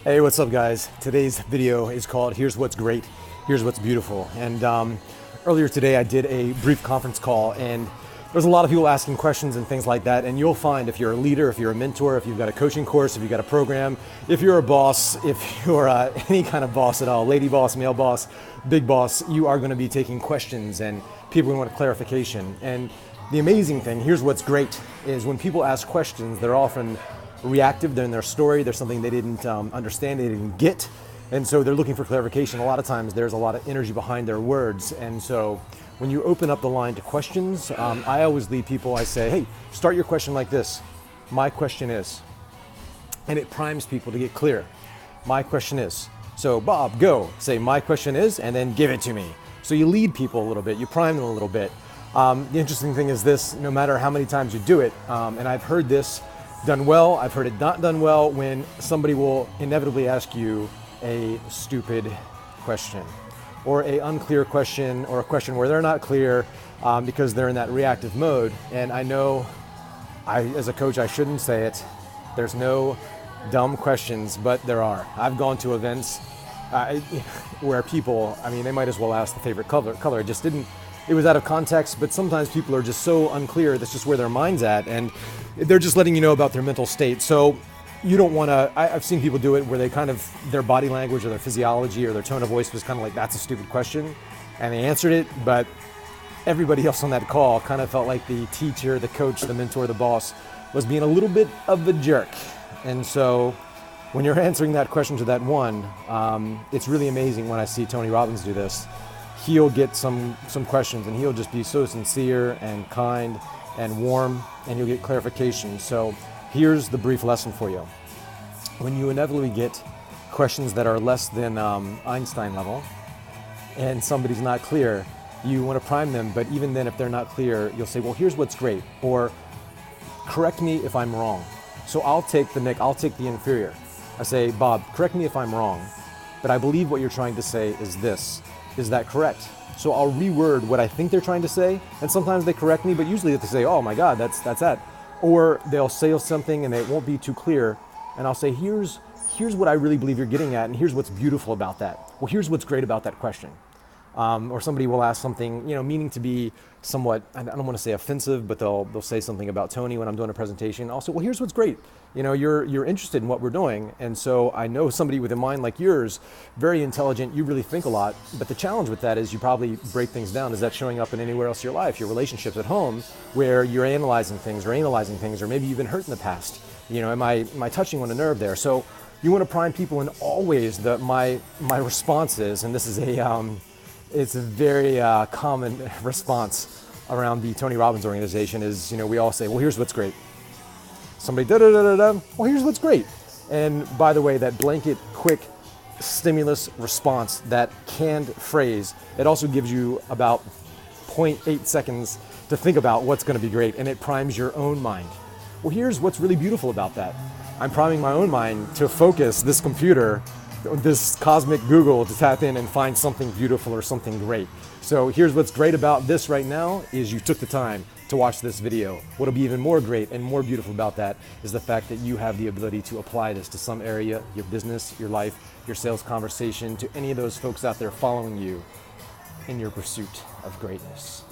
Hey, what's up guys? Today's video is called Here's What's Great, Here's What's Beautiful. And earlier today I did a brief conference call and there's a lot of people asking questions and things like that. And you'll find if you're a leader, if you're a mentor, if you've got a coaching course, if you've got a program, if you're a boss, if you're any kind of boss at all, lady boss, male boss, big boss, you are going to be taking questions and people want clarification. And the amazing thing, here's what's great, is when people ask questions, they're often reactive, they're in their story, there's something they didn't understand, they didn't get, and so they're looking for clarification. A lot of times there's a lot of energy behind their words, and so when you open up the line to questions, I always lead people, I say, hey, start your question like this. My question is, and it primes people to get clear. My question is. So Bob, go, say my question is, and then give it to me. So you lead people a little bit, you prime them a little bit. The interesting thing is this, no matter how many times you do it, and I've heard this done well, I've heard it not done well, when somebody will inevitably ask you a stupid question or a unclear question or a question where they're not clear because they're in that reactive mode. And I know as a coach, I shouldn't say it. There's no dumb questions, but there are. I've gone to events where people, I mean, they might as well ask the favorite color. It just didn't, it was out of context, but sometimes people are just so unclear, that's just where their mind's at, and they're just letting you know about their mental state. So you don't want to, I've seen people do it where they kind of, their body language or their physiology or their tone of voice was kind of like, that's a stupid question, and they answered it, but everybody else on that call kind of felt like the teacher, the coach, the mentor, the boss was being a little bit of a jerk. And so when you're answering that question to that one, it's really amazing when I see Tony Robbins do this. He'll get some questions and he'll just be so sincere and kind and warm, and you'll get clarification. So here's the brief lesson for you. When you inevitably get questions that are less than Einstein level and somebody's not clear, you want to prime them, but even then if they're not clear, you'll say, well, here's what's great, or correct me if I'm wrong. So I'll take the inferior. I say, Bob, correct me if I'm wrong, but I believe what you're trying to say is this. Is that correct? So I'll reword what I think they're trying to say, and sometimes they correct me, but usually they say, oh my God, that's that. Or they'll say something and it won't be too clear, and I'll say, here's what I really believe you're getting at, and here's what's beautiful about that. Well, here's what's great about that question. Or somebody will ask something, meaning to be somewhat, I don't want to say offensive, but they'll say something about Tony when I'm doing a presentation. Also, well, here's what's great. You're interested in what we're doing. And so I know somebody with a mind like yours, very intelligent, you really think a lot. But the challenge with that is you probably break things down. Is that showing up in anywhere else in your life, your relationships at home, where you're analyzing things, or maybe you've been hurt in the past? Am I touching on a nerve there? So you want to prime people in all ways. That my response is, and this is it's a very common response around the Tony Robbins organization, is, we all say, well, here's what's great. Somebody, well, here's what's great. And by the way, that blanket, quick stimulus response, that canned phrase, it also gives you about 0.8 seconds to think about what's going to be great, and it primes your own mind. Well, here's what's really beautiful about that. I'm priming my own mind to focus this computer, this cosmic Google, to tap in and find something beautiful or something great. So here's what's great about this right now, is you took the time to watch this video. What'll be even more great and more beautiful about that is the fact that you have the ability to apply this to some area, your business, your life, your sales conversation, to any of those folks out there following you in your pursuit of greatness.